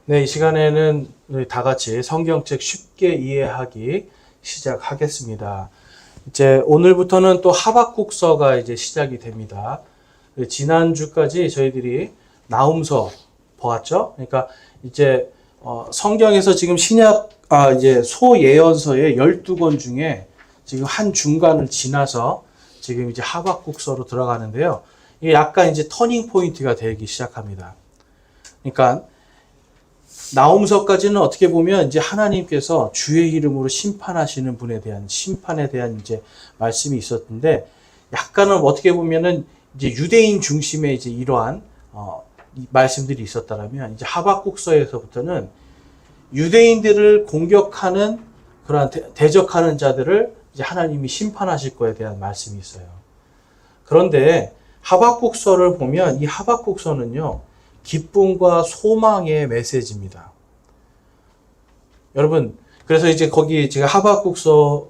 네, 이 시간에는 우리 다 같이 성경책 쉽게 이해하기 시작하겠습니다. 이제 오늘부터는 또 하박국서가 이제 시작이 됩니다. 지난주까지 저희들이 나훔서 보았죠? 그러니까 이제 성경에서 지금 이제 소예언서의 12권 중에 지금 한 중간을 지나서 지금 이제 하박국서로 들어가는데요. 이게 약간 이제 터닝 포인트가 되기 시작합니다. 그러니까 나홈서까지는 어떻게 보면 이제 하나님께서 주의 이름으로 심판하시는 분에 대한 심판에 대한 이제 말씀이 있었는데, 약간은 어떻게 보면은 이제 유대인 중심의 이제 이러한 말씀들이 있었다라면, 이제 하박국서에서부터는 유대인들을 공격하는 그러한 대적하는 자들을 이제 하나님이 심판하실 거에 대한 말씀이 있어요. 그런데 하박국서를 보면 이 하박국서는요, 기쁨과 소망의 메시지입니다. 여러분, 그래서 이제 거기 제가 하박국서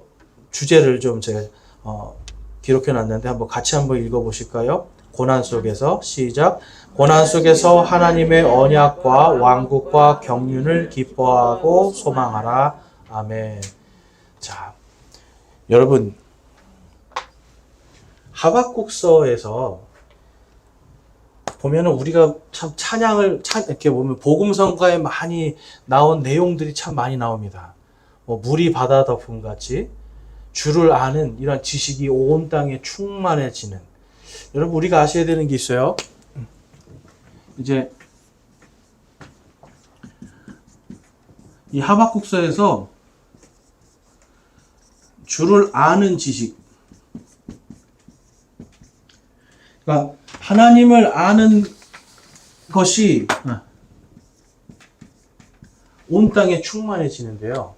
주제를 좀 제가 기록해 놨는데 같이 한번 읽어 보실까요? 고난 속에서 시작. 고난 속에서 하나님의 언약과 왕국과 경륜을 기뻐하고 소망하라. 아멘. 자, 여러분, 하박국서에서 보면은 우리가 참 이렇게 보면 복음성가에 많이 나온 내용들이 참 많이 나옵니다. 물이 바다 덮음 같이 주를 아는 이런 지식이 온 땅에 충만해지는. 여러분, 우리가 아셔야 되는 게 있어요. 이제 이 하박국서에서 주를 아는 지식, 그러니까 하나님을 아는 것이 온 땅에 충만해지는데요.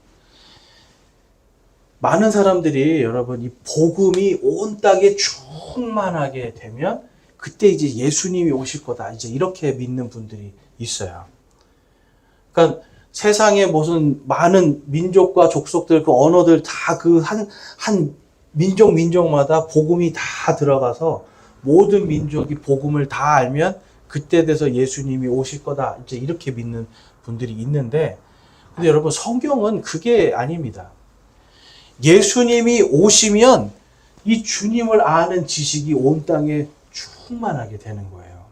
많은 사람들이 여러분 이 복음이 온 땅에 충만하게 되면 그때 이제 예수님이 오실 거다, 이제 이렇게 믿는 분들이 있어요. 그러니까 세상에 무슨 많은 민족과 족속들, 그 언어들 다 그 한 민족마다 복음이 다 들어가서 모든 민족이 복음을 다 알면 그때 돼서 예수님이 오실 거다, 이제 이렇게 믿는 분들이 있는데, 근데 여러분 성경은 그게 아닙니다. 예수님이 오시면 이 주님을 아는 지식이 온 땅에 충만하게 되는 거예요.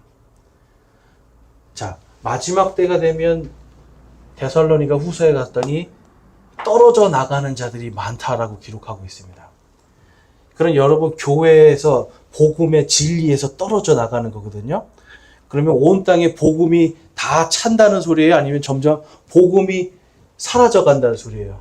자, 마지막 때가 되면 데살로니가 후서에 갔더니 떨어져 나가는 자들이 많다라고 기록하고 있습니다. 그런 여러분 교회에서 복음의 진리에서 떨어져 나가는 거거든요. 그러면 온 땅에 복음이 다 찬다는 소리예요? 아니면 점점 복음이 사라져 간다는 소리예요?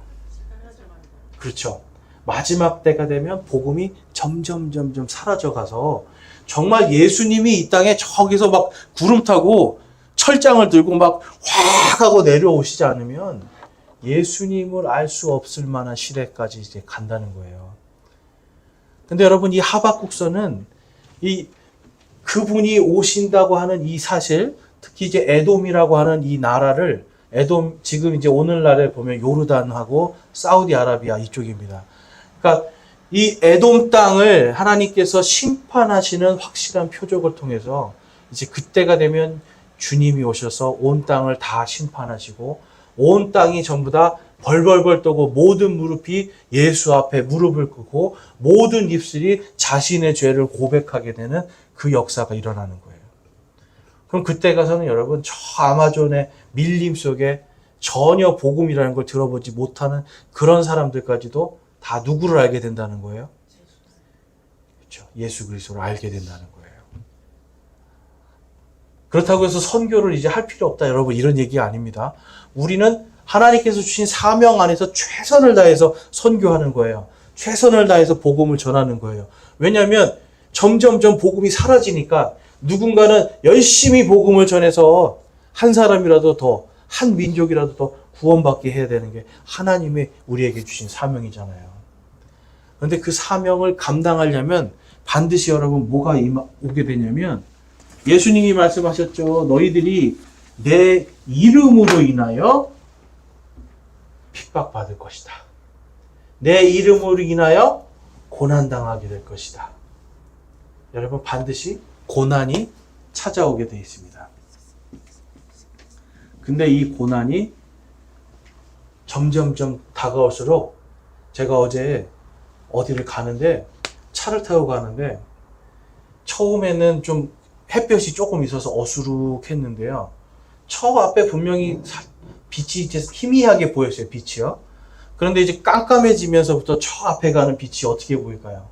그렇죠. 마지막 때가 되면 복음이 점점 사라져 가서 정말 예수님이 이 땅에 저기서 막 구름 타고 철장을 들고 막 확 하고 내려오시지 않으면 예수님을 알 수 없을 만한 시대까지 이제 간다는 거예요. 근데 여러분, 이 하박국서는 그분이 오신다고 하는 이 사실, 특히 이제 에돔이라고 하는 이 나라를, 에돔 지금 이제 오늘날에 보면 요르단하고 사우디아라비아 이쪽입니다. 그러니까 이 에돔 땅을 하나님께서 심판하시는 확실한 표적을 통해서 이제 그때가 되면 주님이 오셔서 온 땅을 다 심판하시고 온 땅이 전부 다 벌벌벌 떠고 모든 무릎이 예수 앞에 무릎을 꿇고 모든 입술이 자신의 죄를 고백하게 되는 그 역사가 일어나는 거예요. 그럼 그때 가서는 여러분 저 아마존의 밀림 속에 전혀 복음이라는 걸 들어보지 못하는 그런 사람들까지도 다 누구를 알게 된다는 거예요? 그렇죠. 예수 그리스도를 알게 된다는 거예요. 그렇다고 해서 선교를 이제 할 필요 없다, 여러분, 이런 얘기가 아닙니다. 우리는 하나님께서 주신 사명 안에서 최선을 다해서 선교하는 거예요. 최선을 다해서 복음을 전하는 거예요. 왜냐하면 점점점 복음이 사라지니까 누군가는 열심히 복음을 전해서 한 사람이라도 더, 한 민족이라도 더 구원받게 해야 되는 게 하나님의 우리에게 주신 사명이잖아요. 그런데 그 사명을 감당하려면 반드시 여러분 뭐가 오게 되냐면, 예수님이 말씀하셨죠. 너희들이 내 이름으로 인하여 핍박받을 것이다. 내 이름으로 인하여 고난당하게 될 것이다. 여러분, 반드시 고난이 찾아오게 되어 있습니다. 근데 이 고난이 점점점 다가올수록 제가 어제 어디를 가는데 차를 타고 가는데 처음에는 좀 햇볕이 조금 있어서 어수룩했는데요. 저 앞에 분명히 빛이 이제 희미하게 보였어요. 빛이요. 그런데 이제 깜깜해지면서부터 저 앞에 가는 빛이 어떻게 보일까요?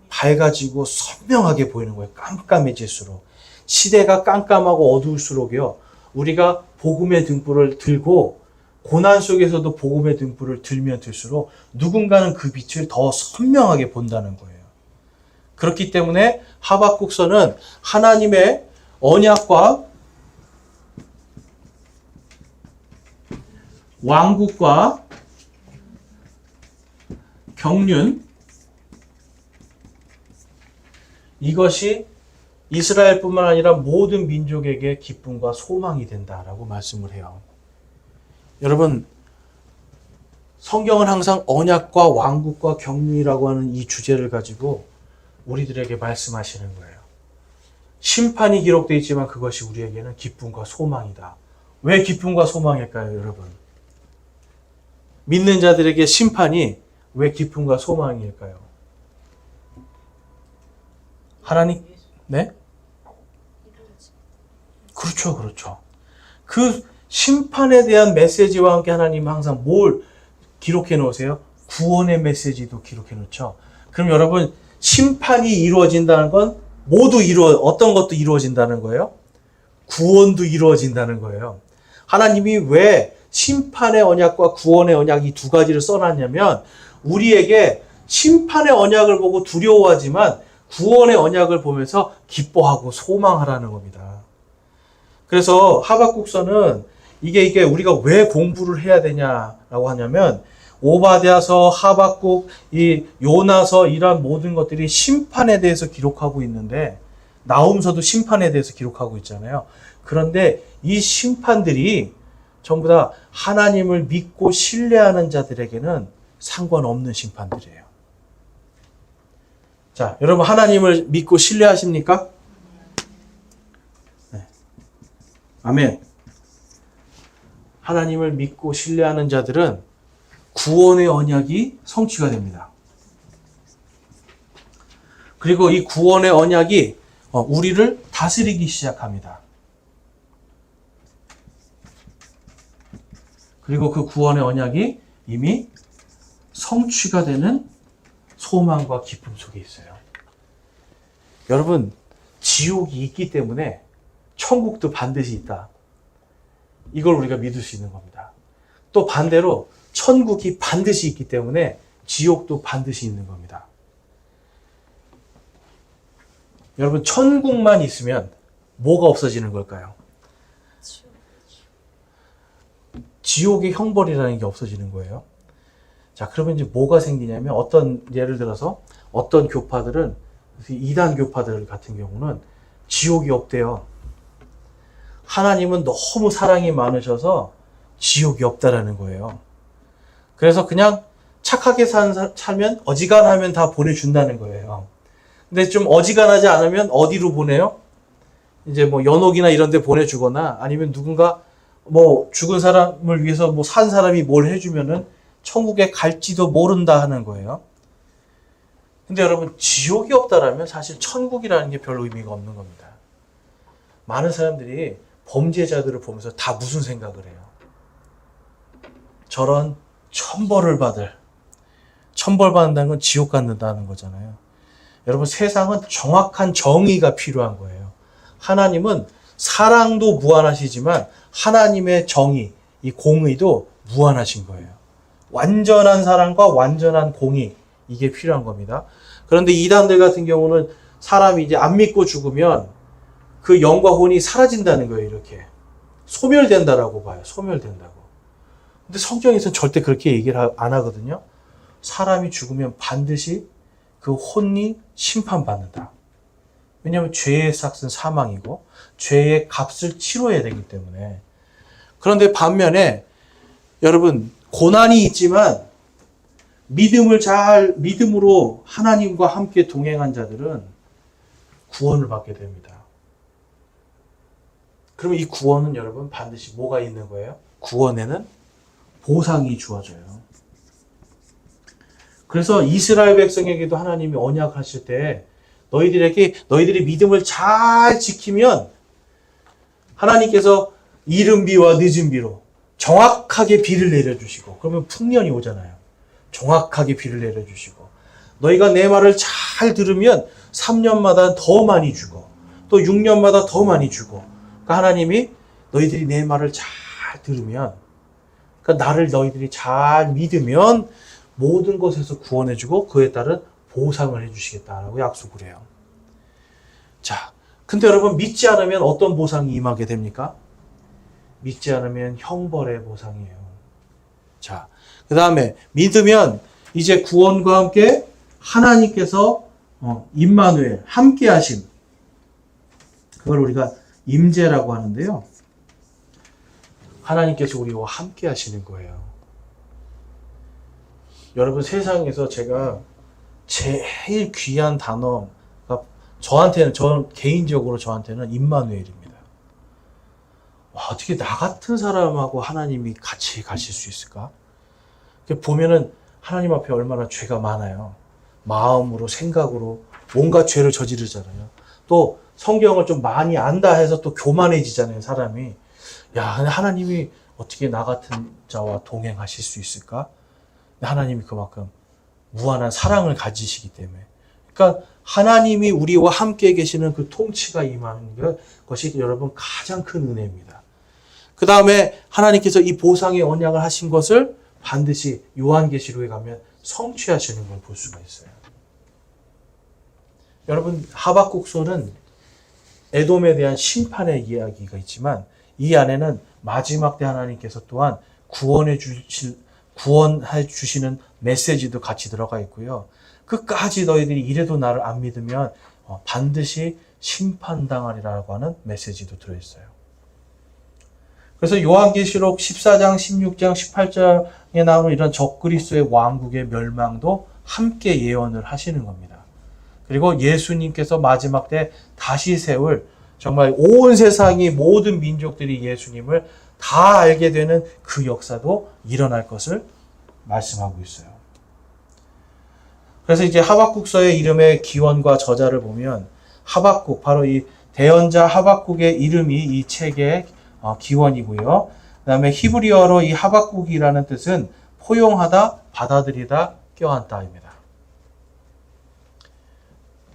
밝아지고 선명하게 보이는 거예요. 깜깜해질수록. 시대가 깜깜하고 어두울수록요. 우리가 복음의 등불을 들고 고난 속에서도 복음의 등불을 들면 들수록 누군가는 그 빛을 더 선명하게 본다는 거예요. 그렇기 때문에 하박국서는 하나님의 언약과 왕국과 경륜, 이것이 이스라엘뿐만 아니라 모든 민족에게 기쁨과 소망이 된다라고 말씀을 해요. 여러분, 성경은 항상 언약과 왕국과 경륜이라고 하는 이 주제를 가지고 우리들에게 말씀하시는 거예요. 심판이 기록되어 있지만 그것이 우리에게는 기쁨과 소망이다. 왜 기쁨과 소망일까요, 여러분? 믿는 자들에게 심판이 왜 기쁨과 소망일까요? 하나님, 네? 그렇죠, 그렇죠. 그 심판에 대한 메시지와 함께 하나님은 항상 뭘 기록해 놓으세요? 구원의 메시지도 기록해 놓죠. 그럼 여러분, 심판이 이루어진다는 건 모두 어떤 것도 이루어진다는 거예요? 구원도 이루어진다는 거예요. 하나님이 왜 심판의 언약과 구원의 언약 이 두 가지를 써놨냐면 우리에게 심판의 언약을 보고 두려워하지만 구원의 언약을 보면서 기뻐하고 소망하라는 겁니다. 그래서 하박국서는 이게 우리가 왜 공부를 해야 되냐라고 하냐면 오바댜서, 하박국, 이 요나서 이런 모든 것들이 심판에 대해서 기록하고 있는데 나훔서도 심판에 대해서 기록하고 있잖아요. 그런데 이 심판들이 전부 다 하나님을 믿고 신뢰하는 자들에게는 상관없는 심판들이에요. 자, 여러분 하나님을 믿고 신뢰하십니까? 네. 아멘. 하나님을 믿고 신뢰하는 자들은 구원의 언약이 성취가 됩니다. 그리고 이 구원의 언약이 우리를 다스리기 시작합니다. 그리고 그 구원의 언약이 이미 성취가 되는 소망과 기쁨 속에 있어요. 여러분, 지옥이 있기 때문에 천국도 반드시 있다. 이걸 우리가 믿을 수 있는 겁니다. 또 반대로 천국이 반드시 있기 때문에 지옥도 반드시 있는 겁니다. 여러분, 천국만 있으면 뭐가 없어지는 걸까요? 지옥의 형벌이라는 게 없어지는 거예요. 자, 그러면 이제 뭐가 생기냐면 예를 들어서 어떤 교파들은 이단 교파들 같은 경우는 지옥이 없대요. 하나님은 너무 사랑이 많으셔서 지옥이 없다라는 거예요. 그래서 그냥 착하게 살면 어지간하면 다 보내준다는 거예요. 근데 좀 어지간하지 않으면 어디로 보내요? 이제 뭐 연옥이나 이런 데 보내주거나 아니면 누군가 뭐 죽은 사람을 위해서 뭐 산 사람이 뭘 해주면은 천국에 갈지도 모른다 하는 거예요. 근데 여러분, 지옥이 없다라면 사실 천국이라는 게 별 의미가 없는 겁니다. 많은 사람들이 범죄자들을 보면서 다 무슨 생각을 해요? 저런 천벌을 받는다는 건 지옥 갖는다는 거잖아요. 여러분, 세상은 정확한 정의가 필요한 거예요. 하나님은 사랑도 무한하시지만 하나님의 정의, 이 공의도 무한하신 거예요. 완전한 사랑과 완전한 공의, 이게 필요한 겁니다. 그런데 이단들 같은 경우는 사람이 이제 안 믿고 죽으면 그 영과 혼이 사라진다는 거예요. 이렇게 소멸된다라고 봐요. 소멸된다고. 근데 성경에서는 절대 그렇게 얘기를 안 하거든요. 사람이 죽으면 반드시 그 혼이 심판받는다. 왜냐하면 죄의 삭은 사망이고 죄의 값을 치러야 되기 때문에. 그런데 반면에 여러분, 고난이 있지만 믿음으로 하나님과 함께 동행한 자들은 구원을 받게 됩니다. 그러면 이 구원은 여러분 반드시 뭐가 있는 거예요? 구원에는 보상이 주어져요. 그래서 이스라엘 백성에게도 하나님이 언약하실 때 너희들이 믿음을 잘 지키면 하나님께서 이른 비와 늦은 비로 정확하게 비를 내려주시고, 그러면 풍년이 오잖아요. 정확하게 비를 내려주시고, 너희가 내 말을 잘 들으면 3년마다 더 많이 주고 또 6년마다 더 많이 주고. 그러니까 하나님이 너희들이 내 말을 잘 들으면, 그러니까 나를 너희들이 잘 믿으면 모든 것에서 구원해주고 그에 따른 보상을 해주시겠다라고 약속을 해요. 자, 근데 여러분 믿지 않으면 어떤 보상이 임하게 됩니까? 믿지 않으면 형벌의 보상이에요. 자, 그 다음에 믿으면 이제 구원과 함께 하나님께서 임마누엘 함께 하심, 그걸 우리가 임재라고 하는데요. 하나님께서 우리와 함께 하시는 거예요. 여러분 세상에서 제가 제일 귀한 단어가 개인적으로 저한테는 임마누엘입니다. 와, 어떻게 나 같은 사람하고 하나님이 같이 가실 수 있을까? 보면은 하나님 앞에 얼마나 죄가 많아요. 마음으로, 생각으로 온갖 죄를 저지르잖아요. 또 성경을 좀 많이 안다 해서 또 교만해지잖아요, 사람이. 야, 하나님이 어떻게 나 같은 자와 동행하실 수 있을까? 하나님이 그만큼 무한한 사랑을 가지시기 때문에. 그러니까 하나님이 우리와 함께 계시는 그 통치가 임하는 것이 여러분 가장 큰 은혜입니다. 그 다음에 하나님께서 이 보상의 언약을 하신 것을 반드시 요한계시록에 가면 성취하시는 걸 볼 수가 있어요. 여러분 하박국서는 에돔에 대한 심판의 이야기가 있지만 이 안에는 마지막 때 하나님께서 또한 구원해 주시는 메시지도 같이 들어가 있고요. 끝까지 너희들이 이래도 나를 안 믿으면 반드시 심판당하리라고 하는 메시지도 들어있어요. 그래서 요한계시록 14장, 16장, 18장에 나오는 이런 적그리스도의 왕국의 멸망도 함께 예언을 하시는 겁니다. 그리고 예수님께서 마지막 때 다시 세울, 정말 온 세상이 모든 민족들이 예수님을 다 알게 되는 그 역사도 일어날 것을 말씀하고 있어요. 그래서 이제 하박국서의 이름의 기원과 저자를 보면 하박국, 바로 이 대언자 하박국의 이름이 이 책의 기원이고요. 그 다음에 히브리어로 이 하박국이라는 뜻은 포용하다, 받아들이다, 껴안다입니다.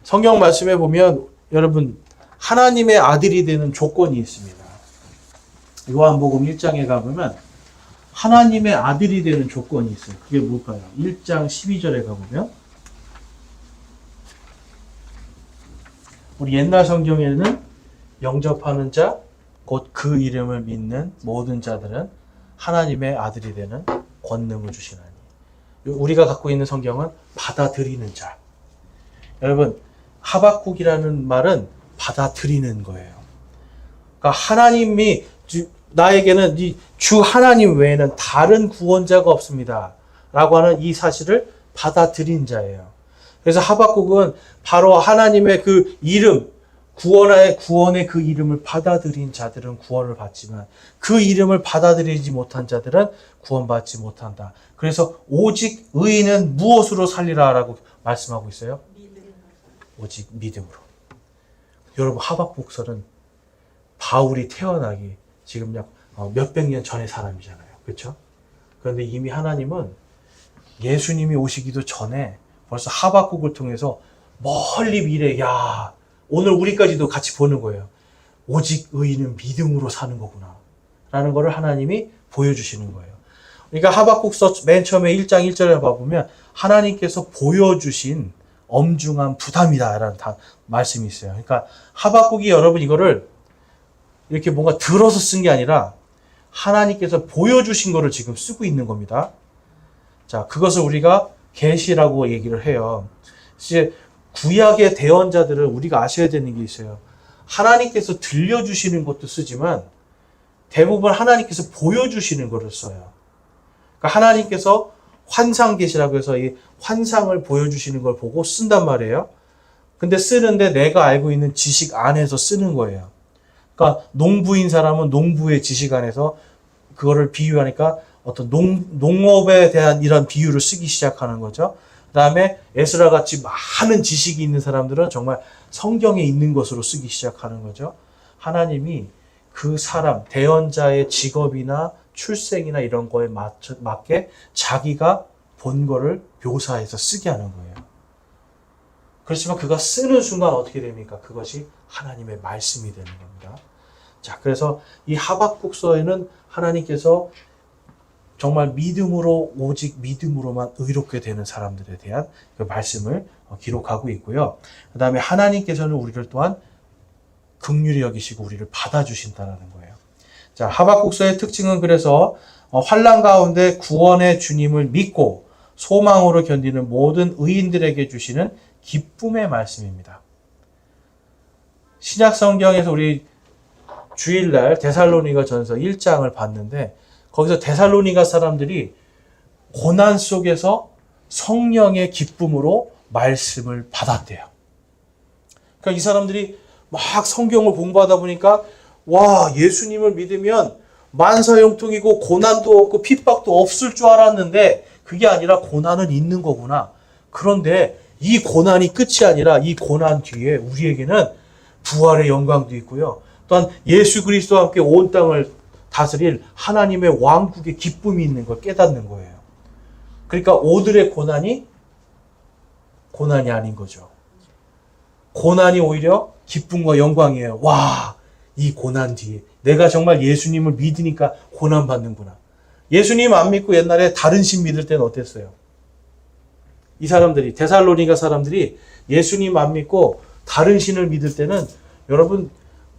성경 말씀에 보면 여러분 하나님의 아들이 되는 조건이 있습니다. 요한복음 1장에 가보면 하나님의 아들이 되는 조건이 있어요. 그게 뭘까요? 1장 12절에 가보면 우리 옛날 성경에는 영접하는 자, 곧 그 이름을 믿는 모든 자들은 하나님의 아들이 되는 권능을 주시나니. 우리가 갖고 있는 성경은 받아들이는 자. 여러분 하박국이라는 말은 받아들이는 거예요. 그러니까 하나님이 나에게는 주 하나님 외에는 다른 구원자가 없습니다 라고 하는 이 사실을 받아들인 자예요. 그래서 하박국은 바로 하나님의 그 이름, 구원의 그 이름을 받아들인 자들은 구원을 받지만 그 이름을 받아들이지 못한 자들은 구원받지 못한다. 그래서 오직 의인은 무엇으로 살리라 라고 말씀하고 있어요? 오직 믿음으로. 여러분 하박국서는 바울이 태어나기 지금 약 몇백 년 전의 사람이잖아요. 그렇죠? 그런데 이미 하나님은 예수님이 오시기도 전에 벌써 하박국을 통해서 멀리 미래, 야, 오늘 우리까지도 같이 보는 거예요. 오직 의인은 믿음으로 사는 거구나 라는 거를 하나님이 보여주시는 거예요. 그러니까 하박국서 맨 처음에 1장 1절에 봐보면 하나님께서 보여주신 엄중한 부담이다 라는 말씀이 있어요. 그러니까 하박국이 여러분 이거를 이렇게 뭔가 들어서 쓴 게 아니라 하나님께서 보여주신 거를 지금 쓰고 있는 겁니다. 자, 그것을 우리가 계시라고 얘기를 해요. 이제 구약의 대언자들을 우리가 아셔야 되는 게 있어요. 하나님께서 들려주시는 것도 쓰지만 대부분 하나님께서 보여주시는 거를 써요. 그러니까 하나님께서 환상 계시라고 해서 이 환상을 보여주시는 걸 보고 쓴단 말이에요. 근데 쓰는데 내가 알고 있는 지식 안에서 쓰는 거예요. 그러니까 농부인 사람은 농부의 지식 안에서 그거를 비유하니까 어떤 농업에 대한 이런 비유를 쓰기 시작하는 거죠. 그 다음에 에스라 같이 많은 지식이 있는 사람들은 정말 성경에 있는 것으로 쓰기 시작하는 거죠. 하나님이 그 사람, 대언자의 직업이나 출생이나 이런 거에 맞게 자기가 본 거를 묘사해서 쓰게 하는 거예요. 그렇지만 그가 쓰는 순간 어떻게 됩니까? 그것이 하나님의 말씀이 되는 겁니다. 자, 그래서 이 하박국서에는 하나님께서 정말 믿음으로, 오직 믿음으로만 의롭게 되는 사람들에 대한 그 말씀을 기록하고 있고요. 그 다음에 하나님께서는 우리를 또한 긍휼히 여기시고 우리를 받아주신다는 거예요. 자, 하박국서의 특징은 그래서 환난 가운데 구원의 주님을 믿고 소망으로 견디는 모든 의인들에게 주시는 기쁨의 말씀입니다. 신약 성경에서 우리 주일날 데살로니가 전서 1장을 봤는데 거기서 데살로니가 사람들이 고난 속에서 성령의 기쁨으로 말씀을 받았대요. 그러니까 이 사람들이 막 성경을 공부하다 보니까 와, 예수님을 믿으면 만사형통이고 고난도 없고 핍박도 없을 줄 알았는데 그게 아니라 고난은 있는 거구나. 그런데 이 고난이 끝이 아니라 이 고난 뒤에 우리에게는 부활의 영광도 있고요. 또한 예수 그리스도와 함께 온 땅을 다스릴 하나님의 왕국의 기쁨이 있는 걸 깨닫는 거예요. 그러니까 오늘의 고난이 아닌 거죠. 고난이 오히려 기쁨과 영광이에요. 와, 이 고난 뒤에 내가 정말 예수님을 믿으니까 고난 받는구나. 예수님 안 믿고 옛날에 다른 신 믿을 때는 어땠어요? 이 사람들이, 데살로니가 사람들이 예수님 안 믿고 다른 신을 믿을 때는 여러분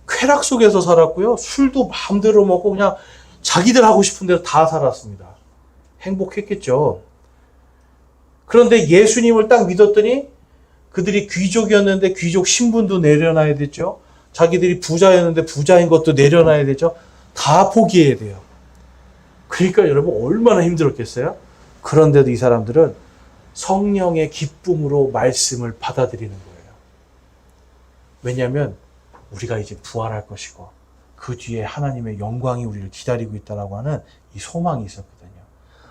쾌락 속에서 살았고요. 술도 마음대로 먹고 그냥 자기들 하고 싶은 대로 다 살았습니다. 행복했겠죠. 그런데 예수님을 딱 믿었더니 그들이 귀족이었는데 귀족 신분도 내려놔야 됐죠. 자기들이 부자였는데 부자인 것도 내려놔야 되죠. 다 포기해야 돼요. 그러니까 여러분 얼마나 힘들었겠어요? 그런데도 이 사람들은 성령의 기쁨으로 말씀을 받아들이는 거예요. 왜냐하면 우리가 이제 부활할 것이고 그 뒤에 하나님의 영광이 우리를 기다리고 있다라고 하는 이 소망이 있었거든요.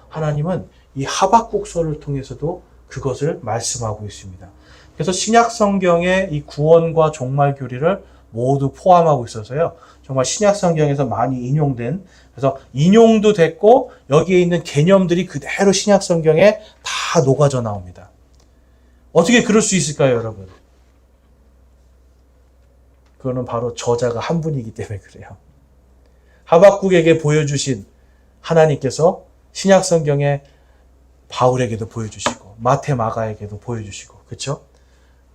하나님은 이 하박국서를 통해서도 그것을 말씀하고 있습니다. 그래서 신약 성경의 이 구원과 종말 교리를 모두 포함하고 있어서요. 정말 신약 성경에서 많이 인용된, 그래서 인용도 됐고 여기에 있는 개념들이 그대로 신약 성경에 다 녹아져 나옵니다. 어떻게 그럴 수 있을까요, 여러분? 그거는 바로 저자가 한 분이기 때문에 그래요. 하박국에게 보여주신 하나님께서 신약 성경에 바울에게도 보여주시고 마태 마가에게도 보여주시고, 그렇죠?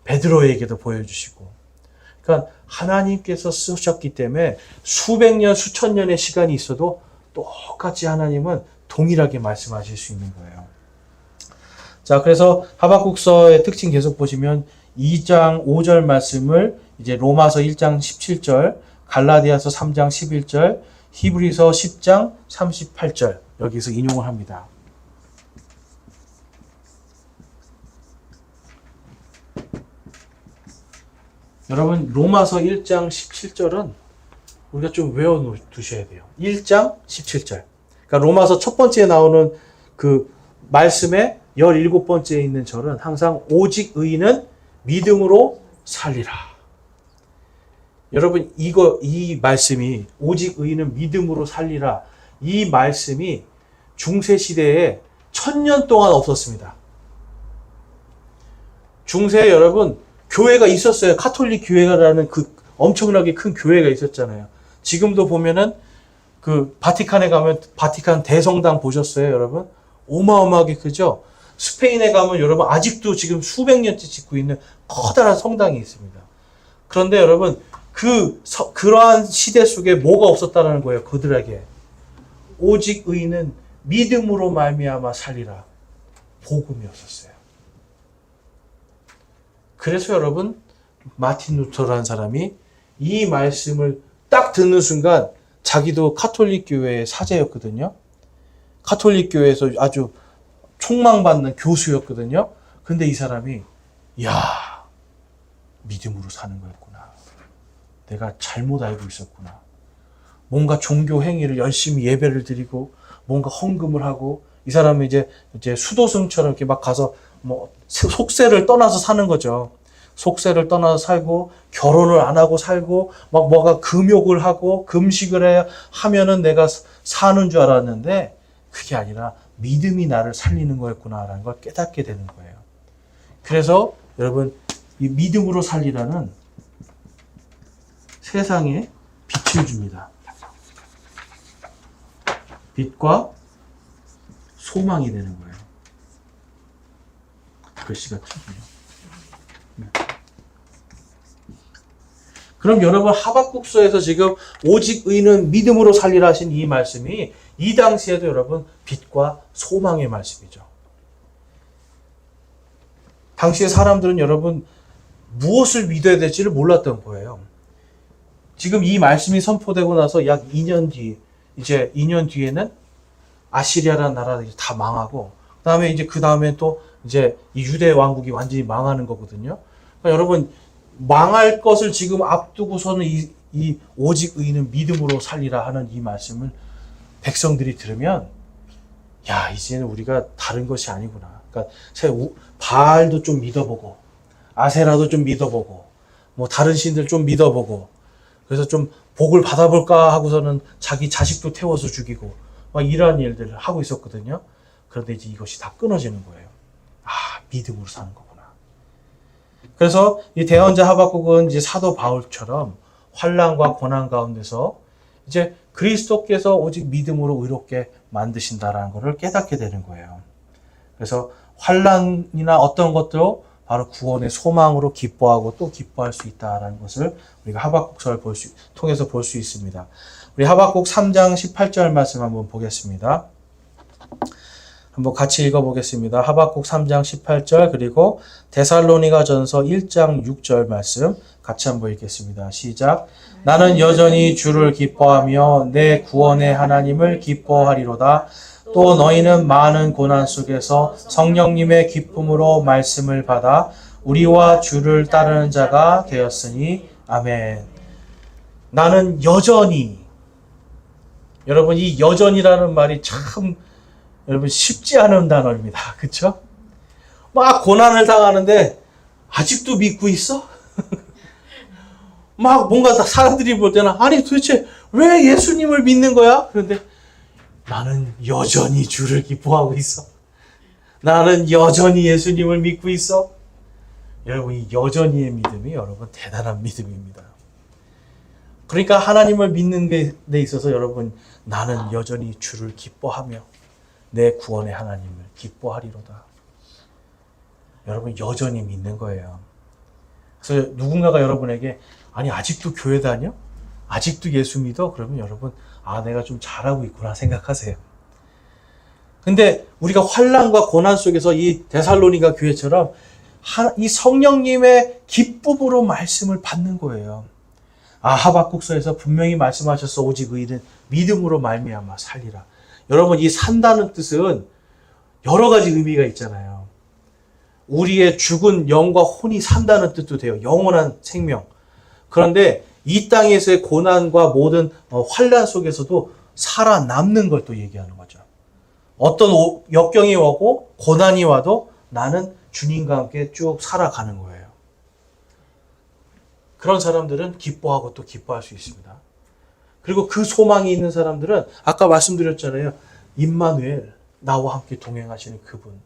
베드로에게도 보여주시고, 그러니까 하나님께서 쓰셨기 때문에 수백 년, 수천 년의 시간이 있어도 똑같이 하나님은 동일하게 말씀하실 수 있는 거예요. 자, 그래서 하박국서의 특징 계속 보시면 2장 5절 말씀을 이제 로마서 1장 17절, 갈라디아서 3장 11절, 히브리서 10장 38절 여기서 인용을 합니다. 여러분, 로마서 1장 17절은 우리가 좀 외워두셔야 돼요. 1장 17절. 그러니까 로마서 첫 번째에 나오는 그 말씀의 17번째에 있는 절은 항상 오직 의인은 믿음으로 살리라. 여러분, 이 말씀이 오직 의인은 믿음으로 살리라. 이 말씀이 중세시대에 1000년 동안 없었습니다. 중세에 여러분, 교회가 있었어요. 카톨릭 교회라는 그 엄청나게 큰 교회가 있었잖아요. 지금도 보면은 그 바티칸에 가면 바티칸 대성당 보셨어요, 여러분? 어마어마하게 크죠? 스페인에 가면 여러분 아직도 지금 수백 년째 짓고 있는 커다란 성당이 있습니다. 그런데 여러분 그러한 시대 속에 뭐가 없었다는 거예요, 그들에게. 오직 의인은 믿음으로 말미암아 살리라. 복음이었었어요. 그래서 여러분, 마틴 루터라는 사람이 이 말씀을 딱 듣는 순간 자기도 카톨릭 교회의 사제였거든요. 카톨릭 교회에서 아주 총망받는 교수였거든요. 근데 이 사람이 믿음으로 사는 거였구나. 내가 잘못 알고 있었구나. 뭔가 종교 행위를 열심히 예배를 드리고 뭔가 헌금을 하고 이 사람은 이제 수도승처럼 이렇게 막 가서 뭐 속세를 떠나서 사는 거죠. 속세를 떠나서 살고 결혼을 안 하고 살고 막 뭐가 금욕을 하고 금식을 하면은 내가 사는 줄 알았는데 그게 아니라 믿음이 나를 살리는 거였구나라는 걸 깨닫게 되는 거예요. 그래서 여러분 이 믿음으로 살리라는 세상에 빛을 줍니다. 빛과 소망이 되는 거예요. 글씨가 틀리네요. 그럼 여러분 하박국서에서 지금 오직 의인은 믿음으로 살리라 하신 이 말씀이 이 당시에도 여러분 빛과 소망의 말씀이죠. 당시의 사람들은 여러분 무엇을 믿어야 될지를 몰랐던 거예요. 지금 이 말씀이 선포되고 나서 약 2년 뒤, 이제 2년 뒤에는 아시리아라는 나라가 다 망하고, 그 다음에 또 이제 이 유대 왕국이 완전히 망하는 거거든요. 그러니까 여러분, 망할 것을 지금 앞두고서는 이 오직 의인은 믿음으로 살리라 하는 이 말씀을 백성들이 들으면, 야, 이제는 우리가 다른 것이 아니구나. 그러니까 바알도 좀 믿어보고, 아세라도 좀 믿어보고, 뭐 다른 신들 좀 믿어보고, 그래서 좀 복을 받아볼까 하고서는 자기 자식도 태워서 죽이고 막 이러한 일들을 하고 있었거든요. 그런데 이제 이것이 다 끊어지는 거예요. 아, 믿음으로 사는 거구나. 그래서 이 대언자 하박국은 이제 사도 바울처럼 환난과 고난 가운데서 이제 그리스도께서 오직 믿음으로 의롭게 만드신다라는 것을 깨닫게 되는 거예요. 그래서 환난이나 어떤 것도 바로 구원의 소망으로 기뻐하고 또 기뻐할 수 있다라는 것을 우리가 하박국서를 통해서 볼 수 있습니다. 우리 하박국 3장 18절 말씀 한번 보겠습니다. 한번 같이 읽어보겠습니다. 하박국 3장 18절 그리고 데살로니가전서 1장 6절 말씀 같이 한번 읽겠습니다. 시작. 나는 여전히 주를 기뻐하며 내 구원의 하나님을 기뻐하리로다. 또 너희는 많은 고난 속에서 성령님의 기쁨으로 말씀을 받아 우리와 주를 따르는 자가 되었으니 아멘. 나는 여전히, 여러분 이 여전이라는 말이 참 여러분 쉽지 않은 단어입니다. 그렇죠? 막 고난을 당하는데 아직도 믿고 있어? 막 뭔가 사람들이 볼 때는 아니 도대체 왜 예수님을 믿는 거야? 그런데 나는 여전히 주를 기뻐하고 있어. 나는 여전히 예수님을 믿고 있어. 여러분 이 여전히의 믿음이 여러분 대단한 믿음입니다. 그러니까 하나님을 믿는 데 있어서 여러분 나는 여전히 주를 기뻐하며 내 구원의 하나님을 기뻐하리로다. 여러분 여전히 믿는 거예요. 그래서 누군가가 여러분에게 아니 아직도 교회 다녀? 아직도 예수 믿어? 그러면 여러분 아 내가 좀 잘하고 있구나 생각하세요. 근데 우리가 환난과 고난 속에서 이 데살로니가 교회처럼 이 성령님의 기쁨으로 말씀을 받는 거예요. 아 하박국서에서 분명히 말씀하셨어. 오직 의인은 믿음으로 말미암아 살리라. 여러분 이 산다는 뜻은 여러 가지 의미가 있잖아요. 우리의 죽은 영과 혼이 산다는 뜻도 돼요. 영원한 생명. 그런데 이 땅에서의 고난과 모든 환난 속에서도 살아남는 걸 또 얘기하는 거죠. 어떤 역경이 오고 고난이 와도 나는 주님과 함께 쭉 살아가는 거예요. 그런 사람들은 기뻐하고 또 기뻐할 수 있습니다. 그리고 그 소망이 있는 사람들은 아까 말씀드렸잖아요. 임마누엘, 나와 함께 동행하시는 그분.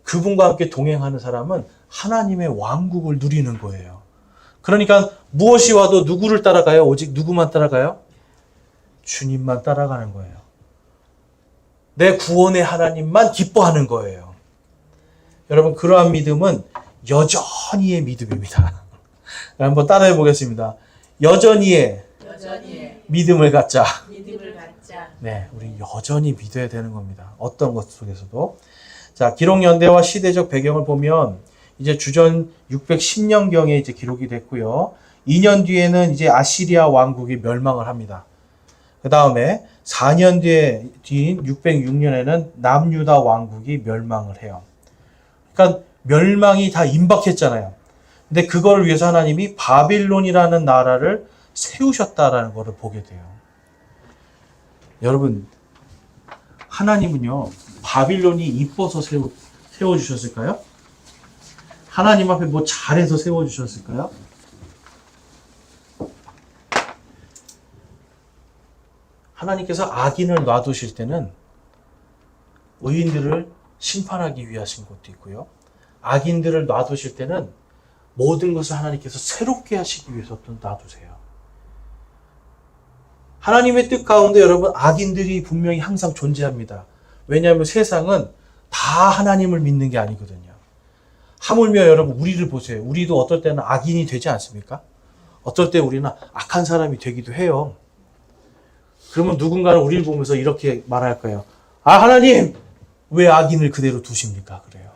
그분과 함께 동행하는 사람은 하나님의 왕국을 누리는 거예요. 그러니까 무엇이 와도 누구를 따라가요? 오직 누구만 따라가요? 주님만 따라가는 거예요. 내 구원의 하나님만 기뻐하는 거예요. 여러분 그러한 믿음은 여전히의 믿음입니다. 한번 따라해 보겠습니다. 여전히의 믿음을 갖자. 네, 우리 여전히 믿어야 되는 겁니다. 어떤 것 속에서도. 자, 기록 연대와 시대적 배경을 보면 이제 주전 610년경에 이제 기록이 됐고요. 2년 뒤에는 이제 아시리아 왕국이 멸망을 합니다. 그 다음에 4년 뒤인 606년에는 남유다 왕국이 멸망을 해요. 그러니까 멸망이 다 임박했잖아요. 근데 그걸 위해서 하나님이 바빌론이라는 나라를 세우셨다라는 것을 보게 돼요. 여러분, 하나님은요, 바빌론이 이뻐서 세워주셨을까요? 하나님 앞에 뭐 잘해서 세워주셨을까요? 하나님께서 악인을 놔두실 때는 의인들을 심판하기 위하신 것도 있고요. 악인들을 놔두실 때는 모든 것을 하나님께서 새롭게 하시기 위해서 또 놔두세요. 하나님의 뜻 가운데 여러분, 악인들이 분명히 항상 존재합니다. 왜냐하면 세상은 다 하나님을 믿는 게 아니거든요. 하물며 여러분, 우리를 보세요. 우리도 어떨 때는 악인이 되지 않습니까? 어떨 때 우리는 악한 사람이 되기도 해요. 그러면 누군가는 우리를 보면서 이렇게 말할 거예요. 아, 하나님! 왜 악인을 그대로 두십니까? 그래요.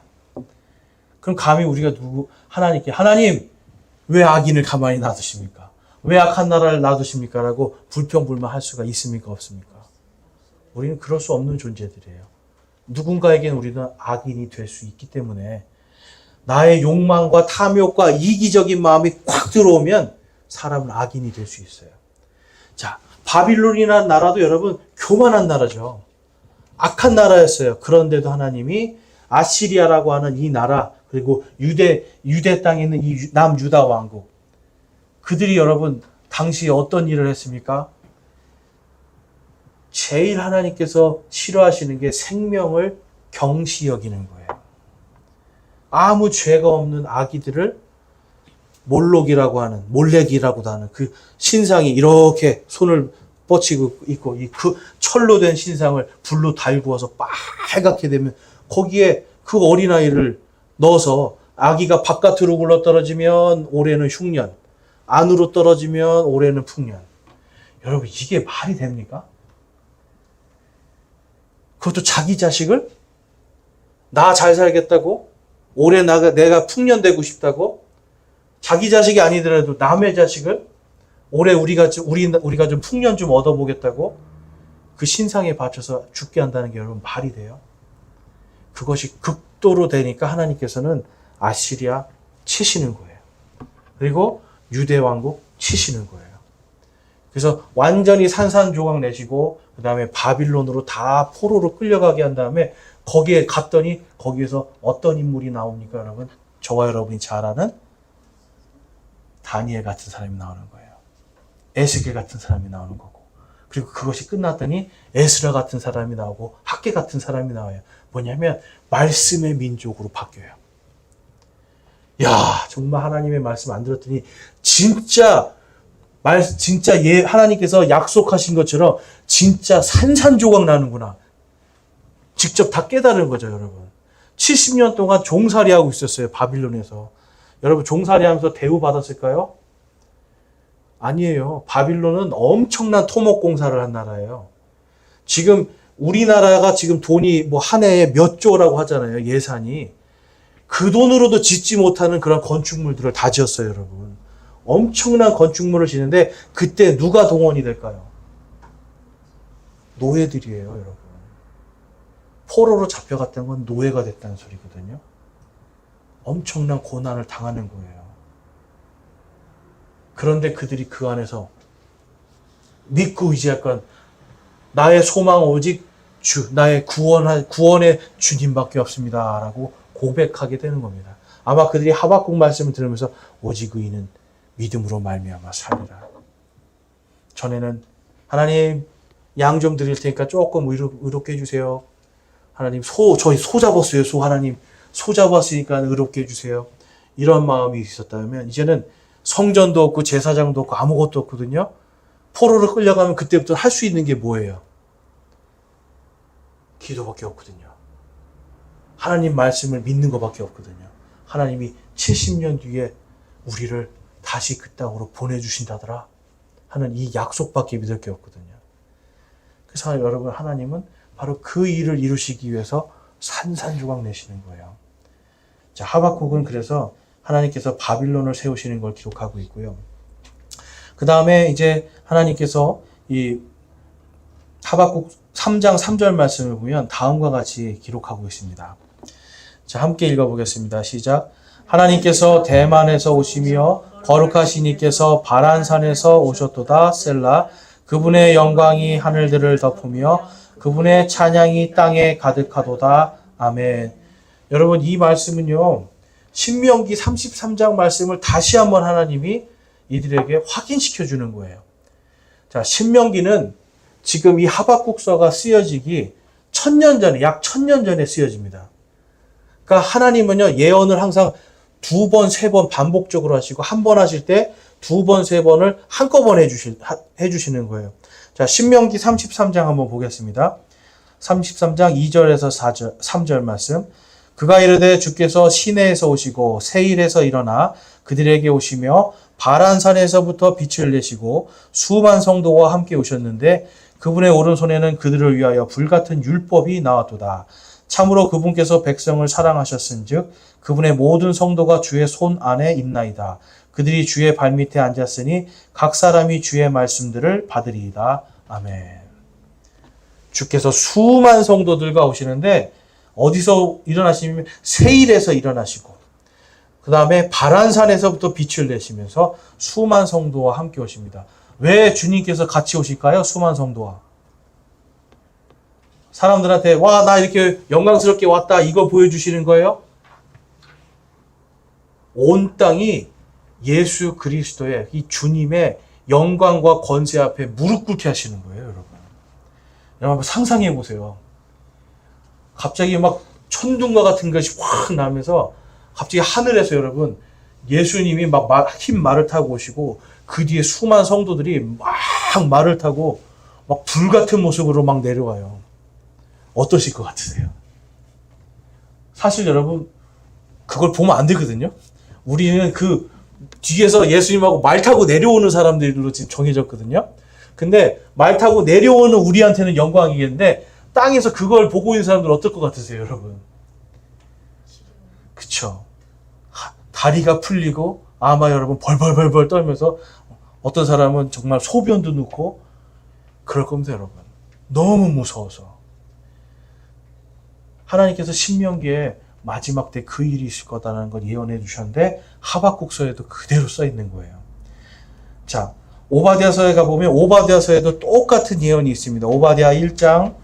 그럼 감히 우리가 하나님께, 하나님! 왜 악인을 가만히 놔두십니까? 왜 악한 나라를 놔두십니까? 라고 불평불만할 수가 있습니까? 없습니까? 우리는 그럴 수 없는 존재들이에요. 누군가에겐 우리는 악인이 될 수 있기 때문에 나의 욕망과 탐욕과 이기적인 마음이 꽉 들어오면 사람은 악인이 될 수 있어요. 자, 바빌론이라는 나라도 여러분 교만한 나라죠. 악한 나라였어요. 그런데도 하나님이 아시리아라고 하는 이 나라, 그리고 유대 땅에 있는 이 남유다 왕국, 그들이 여러분 당시에 어떤 일을 했습니까? 제일 하나님께서 싫어하시는 게 생명을 경시 여기는 거예요. 아무 죄가 없는 아기들을 몰록이라고 하는, 몰렉이라고도 하는 그 신상이 이렇게 손을 뻗치고 있고, 그 철로 된 신상을 불로 달구어서 빨갛게 되면 거기에 그 어린아이를 넣어서 아기가 바깥으로 굴러 떨어지면 올해는 흉년, 안으로 떨어지면 올해는 풍년. 여러분, 이게 말이 됩니까? 그것도 자기 자식을 나 잘 살겠다고? 올해 내가 풍년 되고 싶다고? 자기 자식이 아니더라도 남의 자식을 올해 우리가 좀 풍년 좀 얻어보겠다고 그 신상에 바쳐서 죽게 한다는 게 여러분 말이 돼요? 그것이 극도로 되니까 하나님께서는 아시리아 치시는 거예요. 그리고 유대 왕국 치시는 거예요. 그래서 완전히 산산조각 내시고 그 다음에 바빌론으로 다 포로로 끌려가게 한 다음에 거기에 갔더니 거기에서 어떤 인물이 나옵니까, 여러분? 저와 여러분이 잘 아는 다니엘 같은 사람이 나오는 거예요. 에스겔 같은 사람이 나오는 거고. 그리고 그것이 끝났더니 에스라 같은 사람이 나오고 학개 같은 사람이 나와요. 뭐냐면 말씀의 민족으로 바뀌어요. 야, 정말 하나님의 말씀 안 들었더니 진짜 하나님께서 약속하신 것처럼 진짜 산산조각 나는구나. 직접 다 깨달은 거죠, 여러분. 70년 동안 종살이 하고 있었어요, 바빌론에서. 여러분, 종살이 하면서 대우 받았을까요? 아니에요. 바빌론은 엄청난 토목공사를 한 나라예요. 지금 우리나라가 지금 돈이 뭐 한 해에 몇 조라고 하잖아요, 예산이. 그 돈으로도 짓지 못하는 그런 건축물들을 다 지었어요, 여러분. 엄청난 건축물을 짓는데 그때 누가 동원이 될까요? 노예들이에요, 여러분. 포로로 잡혀갔다는 건 노예가 됐다는 소리거든요. 엄청난 고난을 당하는 거예요. 그런데 그들이 그 안에서 믿고 의지할 건 나의 소망 오직 주, 나의 구원의 주님밖에 없습니다. 라고 고백하게 되는 겁니다. 아마 그들이 하박국 말씀을 들으면서 오직 의인은 믿음으로 말미암아 살리라. 전에는 하나님 양 좀 드릴 테니까 조금 의롭게 해주세요. 하나님 저희 소 잡았어요. 하나님 소 잡았으니까 의롭게 해주세요. 이런 마음이 있었다면 이제는 성전도 없고 제사장도 없고 아무것도 없거든요. 포로로 끌려가면 그때부터 할 수 있는 게 뭐예요? 기도밖에 없거든요. 하나님 말씀을 믿는 것밖에 없거든요. 하나님이 70년 뒤에 우리를 다시 그 땅으로 보내주신다더라 하는 이 약속밖에 믿을 게 없거든요. 그래서 여러분, 하나님은 바로 그 일을 이루시기 위해서 산산조각 내시는 거예요. 자, 하박국은 그래서 하나님께서 바빌론을 세우시는 걸 기록하고 있고요. 그 다음에 이제 하나님께서 이 하박국 3장 3절 말씀을 보면 다음과 같이 기록하고 있습니다. 자, 함께 읽어보겠습니다. 시작. 하나님께서 대만에서 오시며 거룩하신 이께서 바란산에서 오셨도다. 셀라. 그분의 영광이 하늘들을 덮으며 그분의 찬양이 땅에 가득하도다. 아멘. 여러분, 이 말씀은요, 신명기 33장 말씀을 다시 한번 하나님이 이들에게 확인시켜 주는 거예요. 자, 신명기는 지금 이 하박국서가 쓰여지기 1000년 전에, 약 1000년 전에 쓰여집니다. 그러니까 하나님은요, 예언을 항상 2번, 3번 반복적으로 하시고, 한 번 하실 때 2번, 3번을 한꺼번에 해주시는 거예요. 자, 신명기 33장 한번 보겠습니다. 33장 2절에서 3절 말씀. 그가 이르되 주께서 시내에서 오시고 세일에서 일어나 그들에게 오시며 바란산에서부터 빛을 내시고 수많은 성도와 함께 오셨는데 그분의 오른손에는 그들을 위하여 불같은 율법이 나왔도다. 참으로 그분께서 백성을 사랑하셨은즉 그분의 모든 성도가 주의 손 안에 있나이다. 그들이 주의 발밑에 앉았으니 각 사람이 주의 말씀들을 받으리이다. 아멘. 주께서 수많은 성도들과 오시는데 어디서 일어나시면 세일에서 일어나시고 그 다음에 바란산에서부터 빛을 내시면서 수많은 성도와 함께 오십니다. 왜 주님께서 같이 오실까요? 수많은 성도와. 사람들한테 와, 나 이렇게 영광스럽게 왔다 이거 보여주시는 거예요? 온 땅이 예수 그리스도의 이 주님의 영광과 권세 앞에 무릎 꿇게 하시는 거예요, 여러분. 여러분 한번 상상해 보세요. 갑자기 막 천둥과 같은 것이 확 나면서 갑자기 하늘에서 여러분 예수님이 막 흰 말을 타고 오시고 그 뒤에 수많은 성도들이 막 말을 타고 막 불같은 모습으로 막 내려와요. 어떠실 것 같으세요? 사실 여러분 그걸 보면 안 되거든요. 우리는 그 뒤에서 예수님하고 말 타고 내려오는 사람들로 지금 정해졌거든요. 근데 말 타고 내려오는 우리한테는 영광이겠는데 땅에서 그걸 보고 있는 사람들 어떨 것 같으세요, 여러분? 그쵸? 다리가 풀리고 아마 여러분 벌벌벌벌 떨면서 어떤 사람은 정말 소변도 넣고 그럴 겁니다, 여러분. 너무 무서워서. 하나님께서 신명기에 마지막 때 그 일이 있을 거다라는 걸 예언해 주셨는데 하박국서에도 그대로 써 있는 거예요. 자, 오바댜서에 가보면 오바댜서에도 똑같은 예언이 있습니다. 오바댜 1장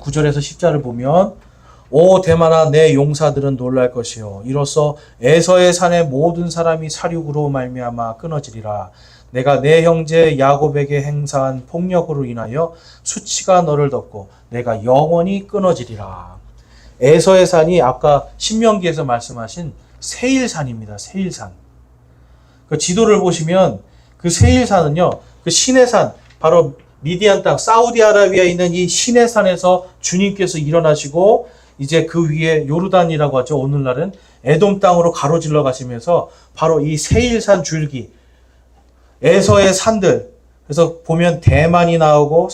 9절에서 10절을 보면 오 대만아 내 용사들은 놀랄 것이요 이로써 에서의 산의 모든 사람이 사륙으로 말미암아 끊어지리라. 내가 내 형제 야곱에게 행사한 폭력으로 인하여 수치가 너를 덮고 내가 영원히 끊어지리라. 에서의 산이 아까 신명기에서 말씀하신 세일산입니다. 세일산. 그 지도를 보시면 그 세일산은요, 그 시내산, 바로 미디안 땅, 사우디아라비아에 있는 이 시내산에서 주님께서 일어나시고 이제 그 위에 요르단이라고 하죠. 오늘날은 에돔 땅으로 가로질러 가시면서 바로 이 세일산 줄기, 에서의 산들, 그래서 보면 대만이 나오고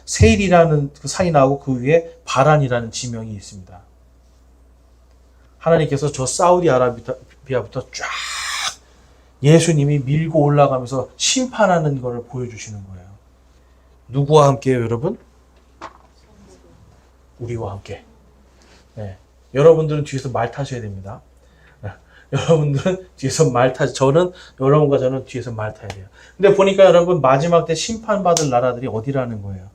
세일이라는 그 산이 나오고 그 위에 바란이라는 지명이 있습니다. 하나님께서 저 사우디아라비아부터 쫙 예수님이 밀고 올라가면서 심판하는 것을 보여주시는 거예요. 누구와 함께요, 여러분? 우리와 함께. 네. 여러분들은 뒤에서 말 타셔야 됩니다. 네. 여러분들은 뒤에서 여러분과 저는 뒤에서 말 타야 돼요. 근데 보니까 여러분 마지막 때 심판받을 나라들이 어디라는 거예요?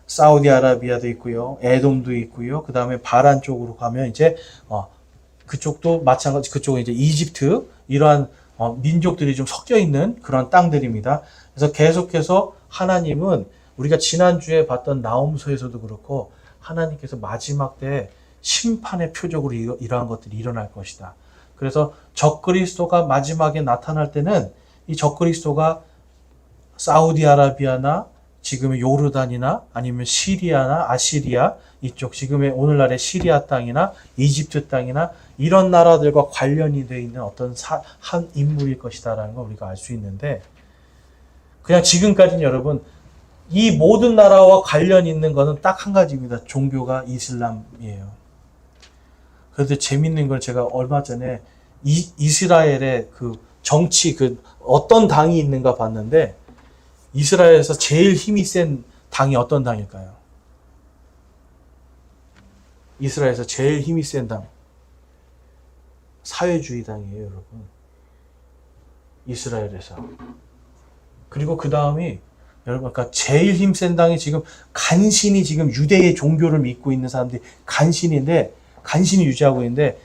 사우디아라비아도 있고요, 에돔도 있고요, 그 다음에 바란 쪽으로 가면 이제 그쪽도 마찬가지, 그쪽은 이제 이집트, 이러한 민족들이 좀 섞여 있는 그런 땅들입니다. 그래서 계속해서 하나님은 우리가 지난주에 봤던 나홈서에서도 그렇고 하나님께서 마지막 때 심판의 표적으로 이러한 것들이 일어날 것이다. 그래서 적그리스도가 마지막에 나타날 때는 이 적그리스도가 사우디아라비아나 지금의 요르단이나 아니면 시리아나 아시리아 이쪽 지금의 오늘날의 시리아 땅이나 이집트 땅이나 이런 나라들과 관련이 되어 있는 어떤 한 인물일 것이다라는 걸 우리가 알 수 있는데 그냥 지금까지는 여러분 이 모든 나라와 관련 있는 것은 딱 한 가지입니다. 종교가 이슬람이에요. 그런데 재밌는 걸 제가 얼마 전에 이스라엘의 그 정치 그 어떤 당이 있는가 봤는데 이스라엘에서 제일 힘이 센 당이 어떤 당일까요? 이스라엘에서 제일 힘이 센 당. 사회주의당이에요, 여러분. 이스라엘에서. 그리고 그 다음이 여러분, 그러니까 제일 힘센 당이 지금 간신히 지금 유대의 종교를 믿고 있는 사람들이 간신히 유지하고 있는데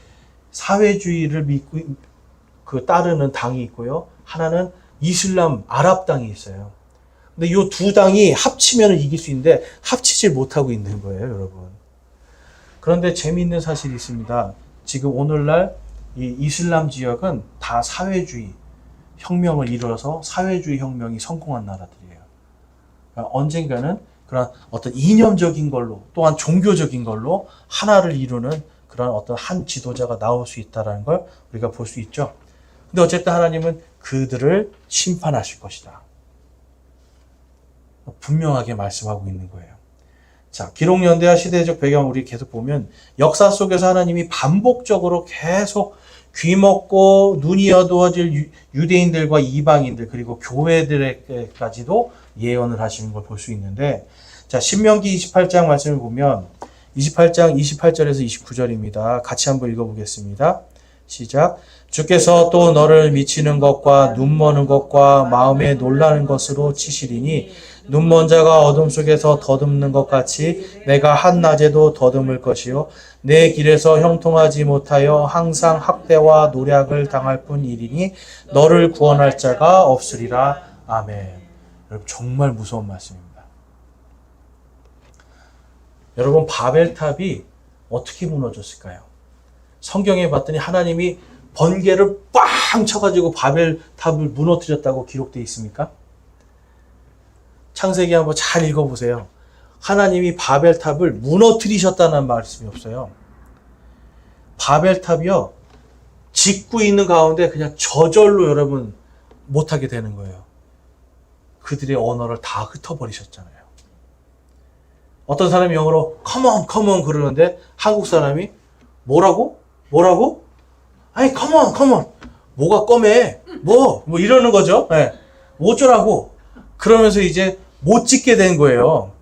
사회주의를 믿고 따르는 당이 있고요. 하나는 이슬람 아랍 당이 있어요. 근데 이 두 당이 합치면 이길 수 있는데 합치질 못하고 있는 거예요, 여러분. 그런데 재미있는 사실이 있습니다. 지금 오늘날 이 이슬람 지역은 다 사회주의 혁명을 이뤄서 사회주의 혁명이 성공한 나라들이에요. 그러니까 언젠가는 그런 어떤 이념적인 걸로 또한 종교적인 걸로 하나를 이루는 그런 어떤 한 지도자가 나올 수 있다는 걸 우리가 볼 수 있죠. 근데 어쨌든 하나님은 그들을 심판하실 것이다. 분명하게 말씀하고 있는 거예요. 자, 기록 연대와 시대적 배경 우리 계속 보면 역사 속에서 하나님이 반복적으로 계속 귀먹고 눈이 어두워질 유대인들과 이방인들 그리고 교회들에게까지도 예언을 하시는 걸 볼 수 있는데, 자, 신명기 28장 말씀을 보면 28장 28절에서 29절입니다. 같이 한번 읽어보겠습니다. 시작. 주께서 또 너를 미치는 것과 눈머는 것과 마음에 놀라는 것으로 치시리니 눈먼 자가 어둠 속에서 더듬는 것 같이 내가 한낮에도 더듬을 것이요 내 길에서 형통하지 못하여 항상 학대와 노략을 당할 뿐이리니 너를 구원할 자가 없으리라. 아멘. 여러분, 정말 무서운 말씀입니다. 여러분, 바벨탑이 어떻게 무너졌을까요? 성경에 봤더니 하나님이 번개를 빵 쳐가지고 바벨탑을 무너뜨렸다고 기록되어 있습니까? 창세기 한번 잘 읽어보세요. 하나님이 바벨탑을 무너뜨리셨다는 말씀이 없어요. 바벨탑이요, 짓고 있는 가운데 그냥 저절로 여러분 못하게 되는 거예요. 그들의 언어를 다 흩어버리셨잖아요. 어떤 사람이 영어로 come on, come on 그러는데 한국 사람이 뭐라고? 아니 come on, come on. 뭐가 껌해? 뭐 이러는 거죠. 네. 어쩌라고? 그러면서 이제 못 짓게 된 거예요.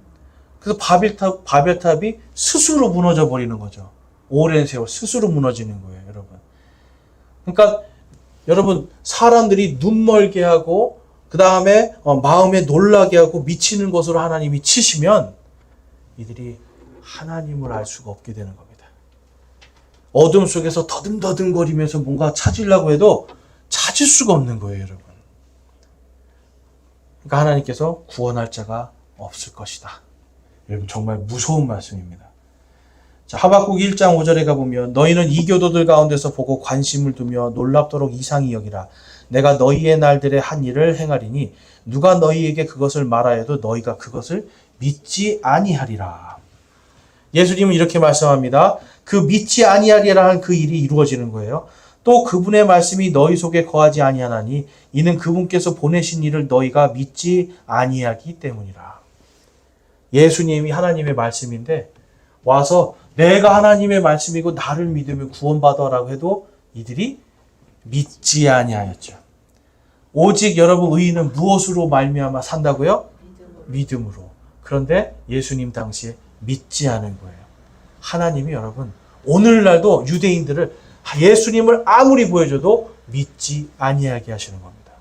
그래서 바벨탑이 스스로 무너져 버리는 거죠. 오랜 세월 스스로 무너지는 거예요, 여러분. 그러니까 여러분, 사람들이 눈멀게 하고 그 다음에 마음에 놀라게 하고 미치는 것으로 하나님이 치시면 이들이 하나님을 알 수가 없게 되는 겁니다. 어둠 속에서 더듬더듬거리면서 뭔가 찾으려고 해도 찾을 수가 없는 거예요, 여러분. 그러니까 하나님께서 구원할 자가 없을 것이다. 여러분, 정말 무서운 말씀입니다. 자, 하박국 1장 5절에 가보면 너희는 이교도들 가운데서 보고 관심을 두며 놀랍도록 이상히 여기라. 내가 너희의 날들의 한 일을 행하리니 누가 너희에게 그것을 말하여도 너희가 그것을 믿지 아니하리라. 예수님은 이렇게 말씀합니다. 그 믿지 아니하리라 한 그 일이 이루어지는 거예요. 또 그분의 말씀이 너희 속에 거하지 아니하나니 이는 그분께서 보내신 일을 너희가 믿지 아니하기 때문이라. 예수님이 하나님의 말씀인데 와서 내가 하나님의 말씀이고 나를 믿으면 구원받아라고 해도 이들이 믿지 아니하였죠. 오직 여러분, 의인은 무엇으로 말미암아 산다고요? 믿음으로. 그런데 예수님 당시에 믿지 않은 거예요. 하나님이 여러분, 오늘날도 유대인들을 예수님을 아무리 보여줘도 믿지 아니하게 하시는 겁니다.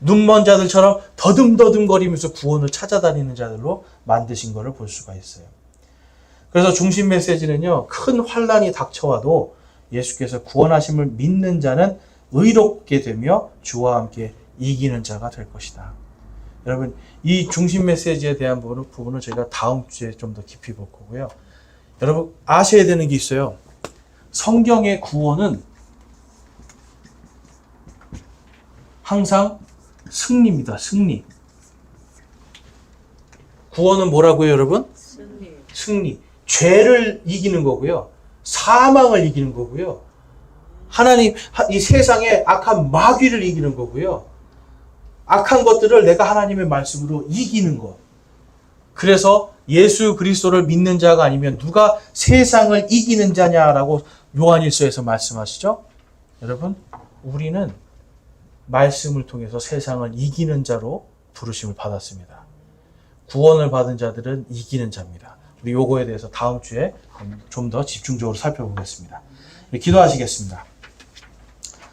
눈먼 자들처럼 더듬더듬거리면서 구원을 찾아다니는 자들로 만드신 것을 볼 수가 있어요. 그래서 중심 메시지는요, 큰 환난이 닥쳐와도 예수께서 구원하심을 믿는 자는 의롭게 되며 주와 함께 이기는 자가 될 것이다. 여러분, 이 중심 메시지에 대한 부분은 저희가 다음 주에 좀 더 깊이 볼 거고요. 여러분, 아셔야 되는 게 있어요. 성경의 구원은 항상 승리입니다. 승리. 구원은 뭐라고요, 여러분? 승리. 죄를 이기는 거고요. 사망을 이기는 거고요. 하나님, 이 세상의 악한 마귀를 이기는 거고요. 악한 것들을 내가 하나님의 말씀으로 이기는 것. 그래서 예수 그리스도를 믿는 자가 아니면 누가 세상을 이기는 자냐라고 요한일서에서 말씀하시죠. 여러분, 우리는 말씀을 통해서 세상을 이기는 자로 부르심을 받았습니다. 구원을 받은 자들은 이기는 자입니다. 우리 요거에 대해서 다음 주에 좀 더 집중적으로 살펴보겠습니다. 기도하시겠습니다.